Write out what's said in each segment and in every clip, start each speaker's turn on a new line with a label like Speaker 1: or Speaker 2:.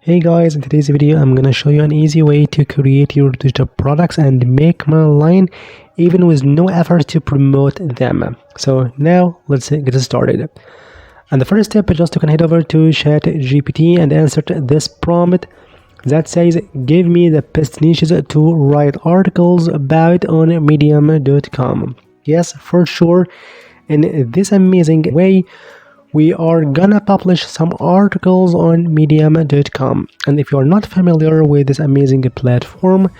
Speaker 1: Hey guys, in today's video I'm gonna show you an easy way to create your digital products and make money online even with no effort to promote them. So now let's get started. And the first step is just to head over to ChatGPT and insert this prompt that says give me the best niches to write articles about on medium.com. Yes, for sure, in this amazing way we are gonna publish some articles on medium.com. And if you are not familiar with this amazing platform,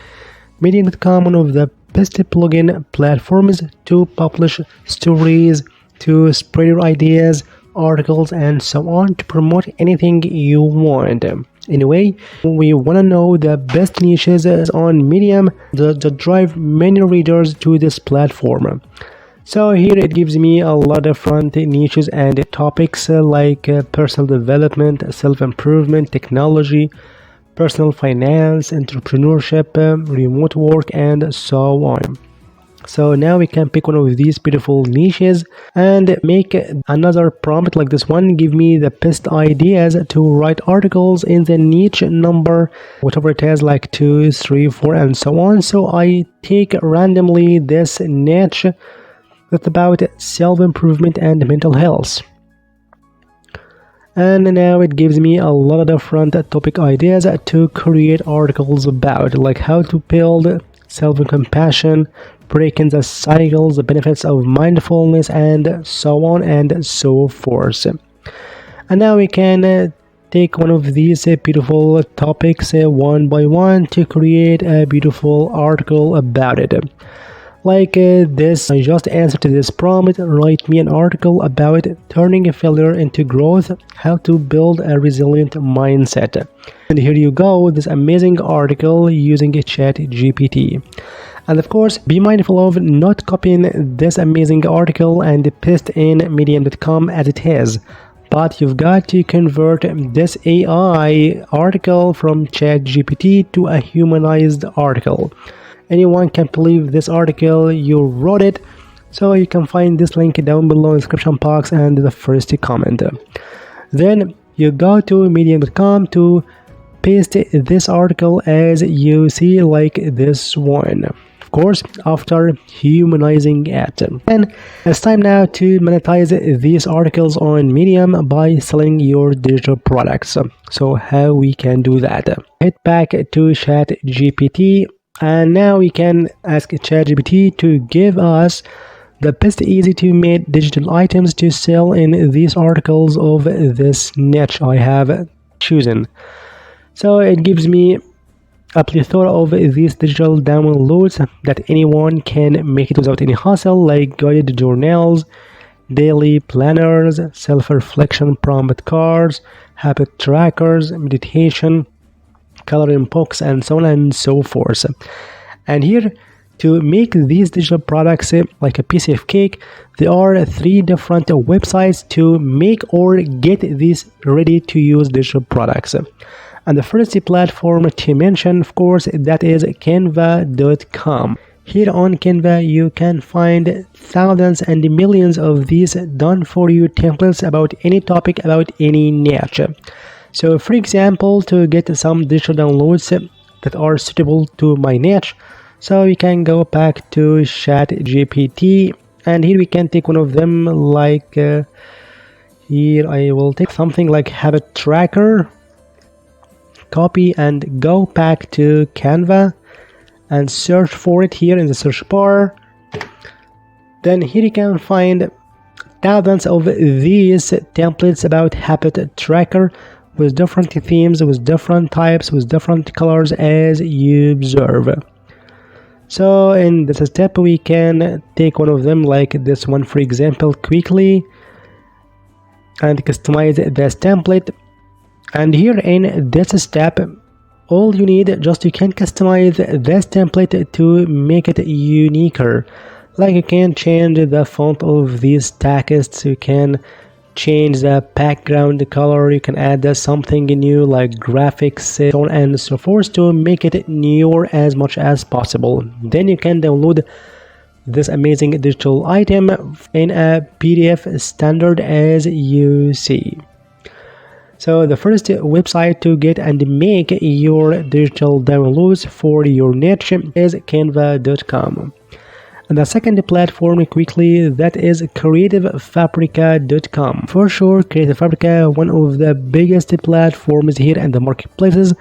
Speaker 1: medium.com one of the best plugin platforms to publish stories, to spread your ideas, articles and so on, to promote anything you want. Anyway, we want to know the best niches on Medium that drive many readers to this platform. So here it gives me a lot of different niches and topics like personal development, self-improvement, technology, personal finance, entrepreneurship, remote work, and so on. So now we can pick one of these beautiful niches and make another prompt like this one. Give me the best ideas to write articles in the niche number, whatever it is, like 2, 3, 4, and so on. So I take randomly this niche that's about self-improvement and mental health. And now it gives me a lot of different topic ideas to create articles about, like how to build self-compassion, breaking the cycles, the benefits of mindfulness, and so on and so forth. And now we can take one of these beautiful topics one by one to create a beautiful article about it. Like this, I just answered to this prompt: write me an article about turning a failure into growth, how to build a resilient mindset. And here you go, this amazing article using ChatGPT. And of course, be mindful of not copying this amazing article and paste in medium.com as it is, but you've got to convert this AI article from ChatGPT to a humanized article. Anyone can believe this article, you wrote it. So you can find this link down below in the description box and the first comment. Then you go to medium.com to paste this article as you see, like this one. Of course, after humanizing it. And it's time now to monetize these articles on Medium by selling your digital products. So how we can do that? Head back to ChatGPT. And now we can ask ChatGPT to give us the best easy to make digital items to sell in these articles of this niche I have chosen. So it gives me a plethora of these digital downloads that anyone can make it without any hassle, like guided journals, daily planners, self-reflection prompt cards, habit trackers, meditation, coloring books, and so on and so forth. And here, to make these digital products like a piece of cake, there are 3 different websites to make or get these ready to use digital products. And the first platform to mention, of course, that is canva.com. Here on Canva you can find thousands and millions of these done for you templates about any topic, about any niche. So for example, to get some digital downloads that are suitable to my niche, so we can go back to ChatGPT, and here we can take one of them, like here I will take something like habit tracker, copy and go back to Canva and search for it here in the search bar. Then here you can find thousands of these templates about habit tracker, with different themes, with different types, with different colors as you observe. So in this step we can take one of them, like this one for example, quickly, and customize this template. And here in this step, all you need, just you can customize this template to make it uniquer. Like you can change the font of these texts, you can change the background color, you can add something new like graphics, so on and so forth, to make it newer as much as possible. Then you can download this amazing digital item in a PDF standard as you see. So the first website to get and make your digital downloads for your niche is canva.com. And the second platform quickly, that is creativefabrica.com. For sure, Creative Fabrica, one of the biggest platforms here in the marketplaces,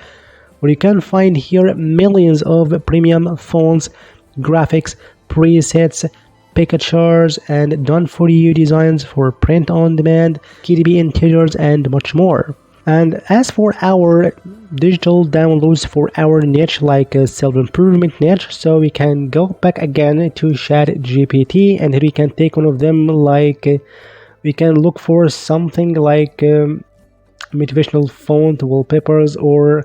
Speaker 1: where you can find here millions of premium fonts, graphics, presets, pictures, and done-for-you designs for print on demand, KDP interiors, and much more. And as for our digital downloads for our niche, like a self-improvement niche, so we can go back again to ChatGPT, and here we can take one of them, like we can look for something like motivational font wallpapers or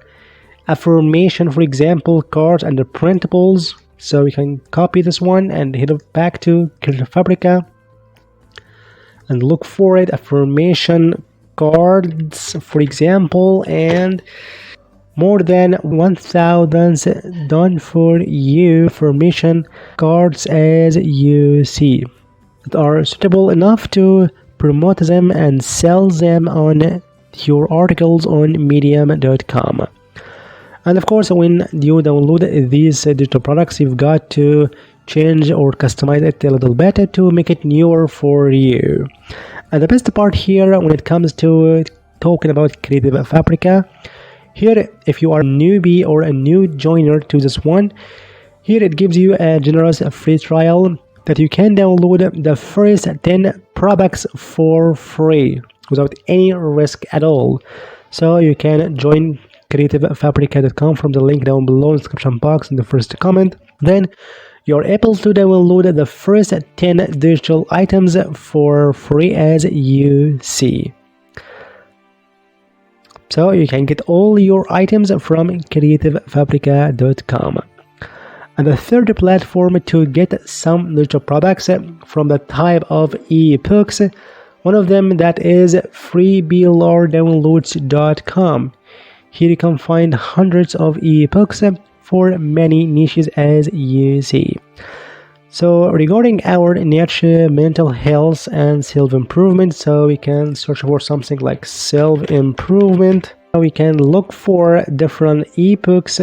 Speaker 1: affirmation, for example, cards and the printables. So we can copy this one and hit it back to Creative Fabrica and look for it, affirmation cards, for example, and more than 1,000 done for you affirmation cards, as you see, that are suitable enough to promote them and sell them on your articles on medium.com. And of course, when you download these digital products, you've got to change or customize it a little better to make it newer for you. And the best part here when it comes to talking about Creative Fabrica, here if you are a newbie or a new joiner to this one, here it gives you a generous free trial that you can download the first 10 products for free without any risk at all. So you can join creativefabrica.com from the link down below in the description box in the first comment. Then you're able to download the first 10 digital items for free, as you see. So you can get all your items from creativefabrica.com. And the third platform to get some digital products from the type of ebooks, one of them that is PLRdownloads.com. Here you can find hundreds of ebooks for many niches, as you see. So regarding our niche, mental health and self-improvement, so we can search for something like self-improvement. We can look for different ebooks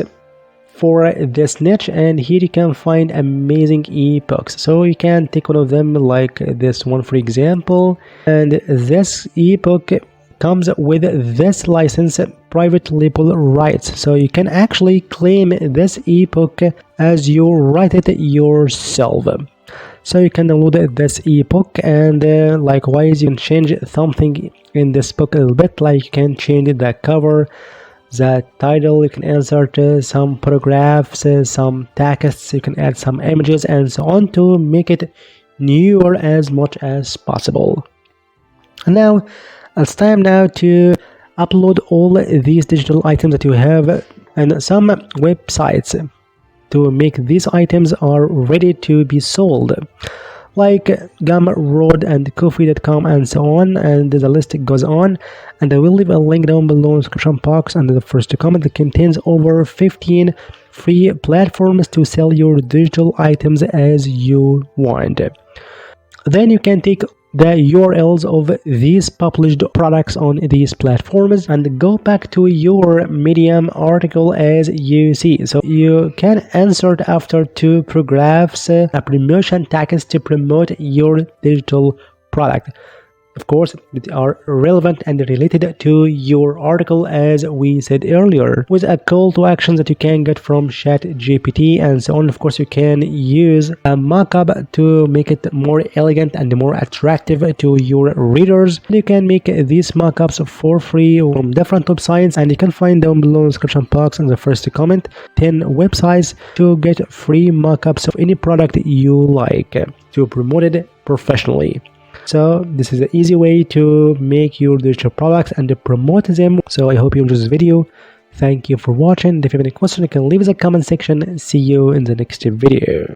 Speaker 1: for this niche, and here you can find amazing ebooks. So you can take one of them, like this one for example, and this ebook comes with this license, private label rights, so you can actually claim this ebook as you write it yourself. So you can download this ebook, and likewise you can change something in this book a little bit, like you can change the cover, the title, you can insert some paragraphs, some texts, you can add some images and so on to make it newer as much as possible. And now it's time now to upload all these digital items that you have and some websites to make these items are ready to be sold, like Gumroad and Coffee.com and so on, and the list goes on. And I will leave a link down below in the description box under the first comment that contains over 15 free platforms to sell your digital items as you want. Then you can take the URLs of these published products on these platforms and go back to your Medium article, as you see. So you can insert after two paragraphs a promotion text to promote your digital product. Of course, they are relevant and related to your article, as we said earlier, with a call to action that you can get from ChatGPT and so on. Of course, you can use a mockup to make it more elegant and more attractive to your readers. You can make these mockups for free from different websites, and you can find down below in the description box in the first comment 10 websites to get free mockups of any product you like to promote it professionally. So this is an easy way to make your digital products and to promote them. So I hope you enjoyed this video. Thank you for watching. If you have any questions, you can leave in the comment section. See you in the next video.